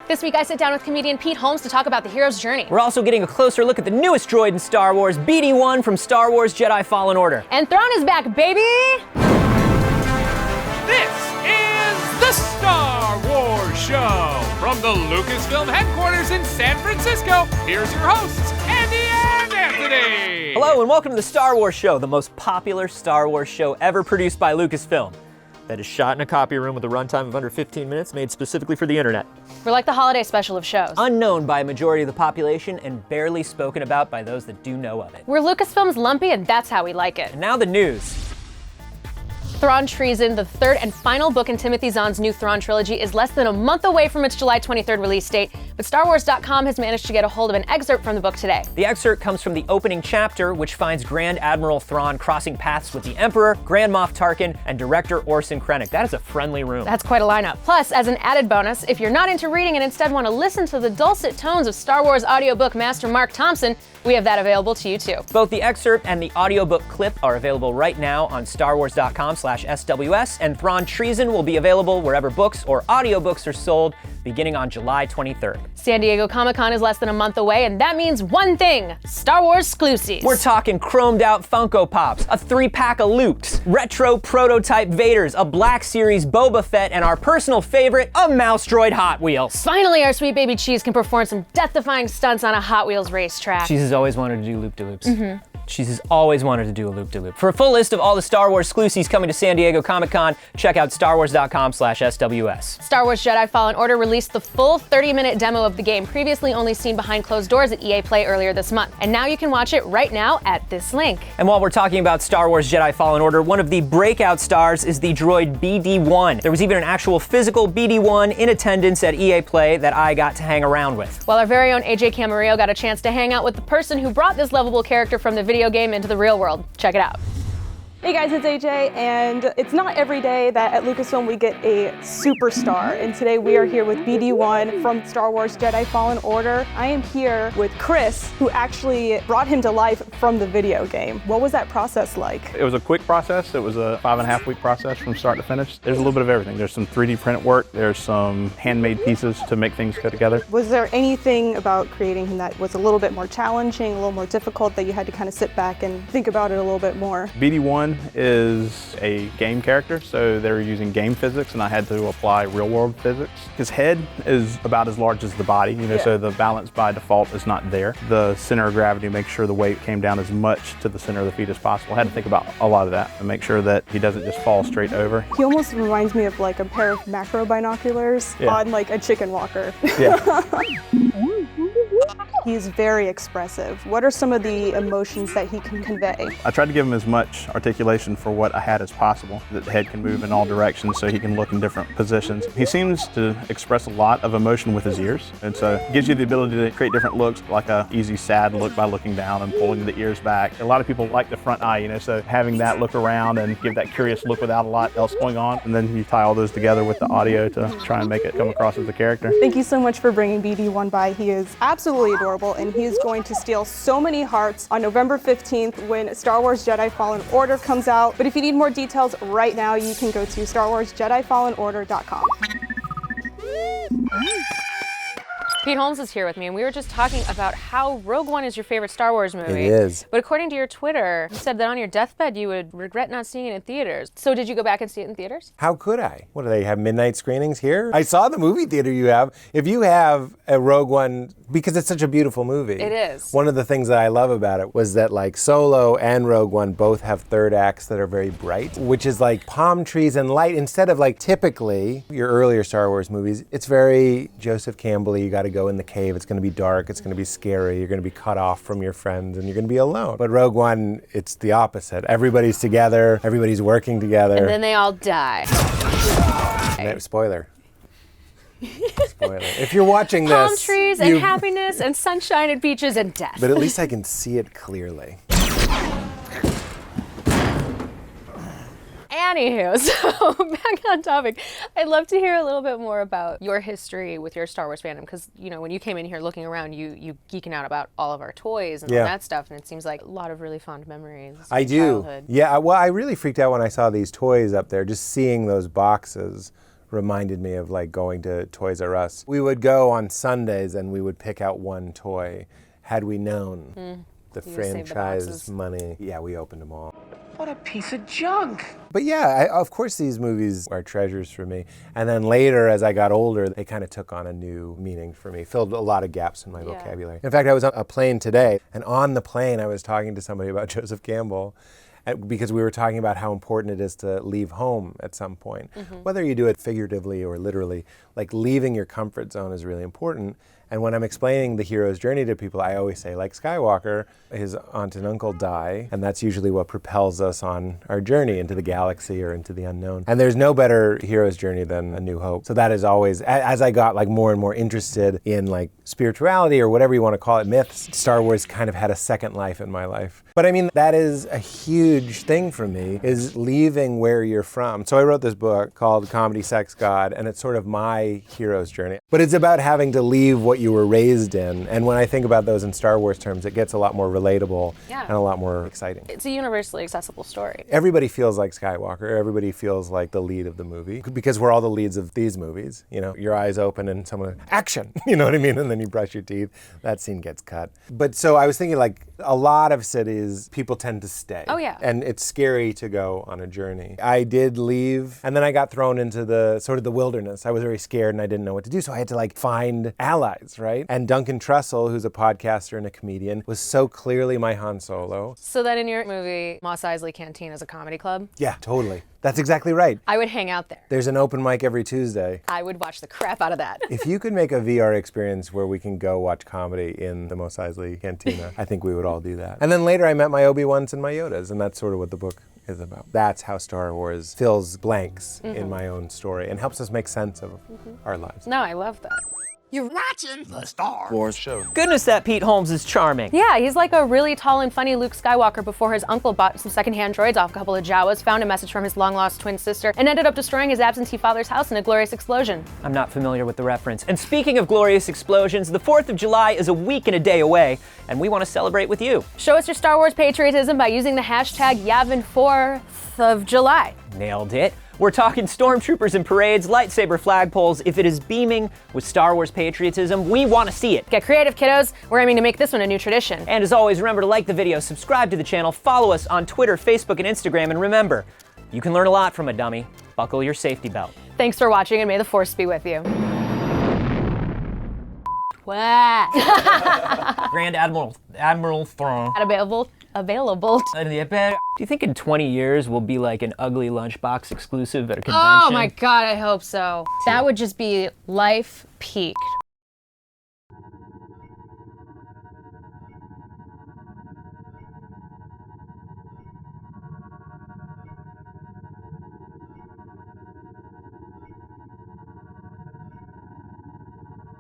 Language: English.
This week I sit down with comedian Pete Holmes to talk about the hero's journey. We're also getting a closer look at the newest droid in Star Wars, BD-1 from Star Wars Jedi Fallen Order. And Thrawn is back, baby! This is the Star Wars Show. From the Lucasfilm headquarters in San Francisco, here's your hosts, Andy and Anthony. Hello and welcome to the Star Wars Show, the most popular Star Wars show ever produced by Lucasfilm. That is shot in a copy room with a runtime of under 15 minutes, made specifically for the internet. We're like the holiday special of shows. Unknown by a majority of the population and barely spoken about by those that do know of it. We're Lucasfilm's lumpy, and that's how we like it. And now the news. Thrawn Treason, the third and final book in Timothy Zahn's new Thrawn trilogy, is less than a month away from its July 23rd release date, but StarWars.com has managed to get a hold of an excerpt from the book today. The excerpt comes from the opening chapter, which finds Grand Admiral Thrawn crossing paths with the Emperor, Grand Moff Tarkin, and director Orson Krennic. That is a friendly room. That's quite a lineup. Plus, as an added bonus, if you're not into reading and instead want to listen to the dulcet tones of Star Wars audiobook master Mark Thompson, we have that available to you too. Both the excerpt and the audiobook clip are available right now on StarWars.com/SWS, and Thrawn Treason will be available wherever books or audiobooks are sold, beginning on July 23rd. San Diego Comic-Con is less than a month away, and that means one thing: Star Wars exclusives. We're talking chromed out Funko Pops, a 3-pack of Lukes, retro prototype Vaders, a Black Series Boba Fett, and our personal favorite, a Mouse Droid Hot Wheels. Finally, our sweet baby Cheese can perform some death-defying stunts on a Hot Wheels racetrack. Cheese has always wanted to do loop-de-loops. Cheese has always wanted to do a loop-de-loop. For a full list of all the Star Wars exclusives coming to San Diego Comic-Con, check out StarWars.com/SWS. Star Wars Jedi Fallen Order released the full 30-minute demo of the game, previously only seen behind closed doors at EA Play earlier this month. And now you can watch it right now at this link. And while we're talking about Star Wars Jedi Fallen Order, one of the breakout stars is the droid BD-1. There was even an actual physical BD-1 in attendance at EA Play that I got to hang around with. While our very own AJ Camarillo got a chance to hang out with the person who brought this lovable character from the video game into the real world. Check it out. Hey guys, it's AJ, and it's not every day that at Lucasfilm we get a superstar, and today we are here with BD-1 from Star Wars Jedi Fallen Order. I am here with Chris, who actually brought him to life from the video game. What was that process like? It was a quick process. It was a 5.5-week process from start to finish. There's a little bit of everything. There's some 3D print work, there's some handmade pieces to make things go together. Was there anything about creating him that was a little bit more challenging, a little more difficult, that you had to kind of sit back and think about it a little bit more? BD-1 is a game character, so they're using game physics, and I had to apply real-world physics. His head is about as large as the body, so the balance by default is not there. The center of gravity makes sure the weight came down as much to the center of the feet as possible. I had to think about a lot of that and make sure that he doesn't just fall straight over. He almost reminds me of like a pair of macro binoculars on like a chicken walker. Yeah. He's very expressive. What are some of the emotions that he can convey? I tried to give him as much articulation for what I had as possible, that the head can move in all directions so he can look in different positions. He seems to express a lot of emotion with his ears, and so it gives you the ability to create different looks, like a easy sad look by looking down and pulling the ears back. A lot of people like the front eye, so having that look around and give that curious look without a lot else going on, and then you tie all those together with the audio to try and make it come across as a character. Thank you so much for bringing BD-1 by. He is absolutely adorable, and he is going to steal so many hearts on November 15th when Star Wars Jedi Fallen Order comes out. But if you need more details right now, you can go to StarWarsJediFallenOrder.com. Pete Holmes is here with me, and we were just talking about how Rogue One is your favorite Star Wars movie. It is. But according to your Twitter, you said that on your deathbed you would regret not seeing it in theaters. So did you go back and see it in theaters? How could I? What, do they have midnight screenings here? I saw the movie theater you have. If you have a Rogue One, because it's such a beautiful movie. It is. One of the things that I love about it was that like Solo and Rogue One both have third acts that are very bright, which is like palm trees and light. Instead of like typically your earlier Star Wars movies, it's very Joseph Campbell-y. You got to go in the cave. It's going to be dark. It's going to be scary. You're going to be cut off from your friends and you're going to be alone. But Rogue One, it's the opposite. Everybody's together. Everybody's working together. And then they all die. Spoiler. Spoiler. If you're watching this, palm trees and happiness and sunshine and beaches and death. But at least I can see it clearly. Anywho, so back on topic, I'd love to hear a little bit more about your history with your Star Wars fandom, because when you came in here looking around, you geeking out about all of our toys and all that stuff, and it seems like a lot of really fond memories. I do. Childhood. Yeah. Well, I really freaked out when I saw these toys up there. Just seeing those boxes reminded me of like going to Toys R Us. We would go on Sundays and we would pick out one toy. Had we known the franchise money, yeah, we opened them all. What a piece of junk. But yeah, of course these movies are treasures for me. And then later, as I got older, they kind of took on a new meaning for me, filled a lot of gaps in my vocabulary. In fact, I was on a plane today, and on the plane I was talking to somebody about Joseph Campbell, because we were talking about how important it is to leave home at some point. Whether you do it figuratively or literally, like leaving your comfort zone is really important. And when I'm explaining the hero's journey to people, I always say, like Skywalker, his aunt and uncle die, and that's usually what propels us on our journey into the galaxy or into the unknown. And there's no better hero's journey than A New Hope. So that is always, as I got like more and more interested in like spirituality or whatever you want to call it, myths, Star Wars kind of had a second life in my life. But I mean, that is a huge thing for me, is leaving where you're from. So I wrote this book called Comedy, Sex, God, and it's sort of my hero's journey. But it's about having to leave what you were raised in. And when I think about those in Star Wars terms, it gets a lot more relatable and a lot more exciting. It's a universally accessible story. Everybody feels like Skywalker. Everybody feels like the lead of the movie, because we're all the leads of these movies. You know, your eyes open and someone, action, you know what I mean? And then you brush your teeth. That scene gets cut. But so I was thinking, like, a lot of cities, people tend to stay. Oh, yeah. And it's scary to go on a journey. I did leave, and then I got thrown into the sort of the wilderness. I was very scared and I didn't know what to do, so I had to like find allies, right? And Duncan Trussell, who's a podcaster and a comedian, was so clearly my Han Solo. So then in your movie, Mos Eisley Canteen is a comedy club? Yeah, totally. That's exactly right. I would hang out there. There's an open mic every Tuesday. I would watch the crap out of that. If you could make a VR experience where we can go watch comedy in the Mos Eisley Cantina, I think we would all do that. And then later I met my Obi-Wans and my Yodas, and that's sort of what the book is about. That's how Star Wars fills blanks in my own story and helps us make sense of our lives. No, I love that. You're watching the Star Wars show. Goodness, that Pete Holmes is charming. Yeah, he's like a really tall and funny Luke Skywalker before his uncle bought some secondhand droids off a couple of Jawas, found a message from his long-lost twin sister, and ended up destroying his absentee father's house in a glorious explosion. I'm not familiar with the reference. And speaking of glorious explosions, the 4th of July is a week and a day away, and we want to celebrate with you. Show us your Star Wars patriotism by using the hashtag Yavin4th of July. Nailed it. We're talking stormtroopers and parades, lightsaber flagpoles. If it is beaming with Star Wars patriotism, we want to see it. Get creative, kiddos. We're aiming to make this one a new tradition. And as always, remember to like the video, subscribe to the channel, follow us on Twitter, Facebook, and Instagram, and remember, you can learn a lot from a dummy. Buckle your safety belt. Thanks for watching, and may the Force be with you. What? Grand Admiral Thrawn. Available. Do you think in 20 years we'll be like an ugly lunchbox exclusive at a convention? Oh my God, I hope so. That would just be life peaked.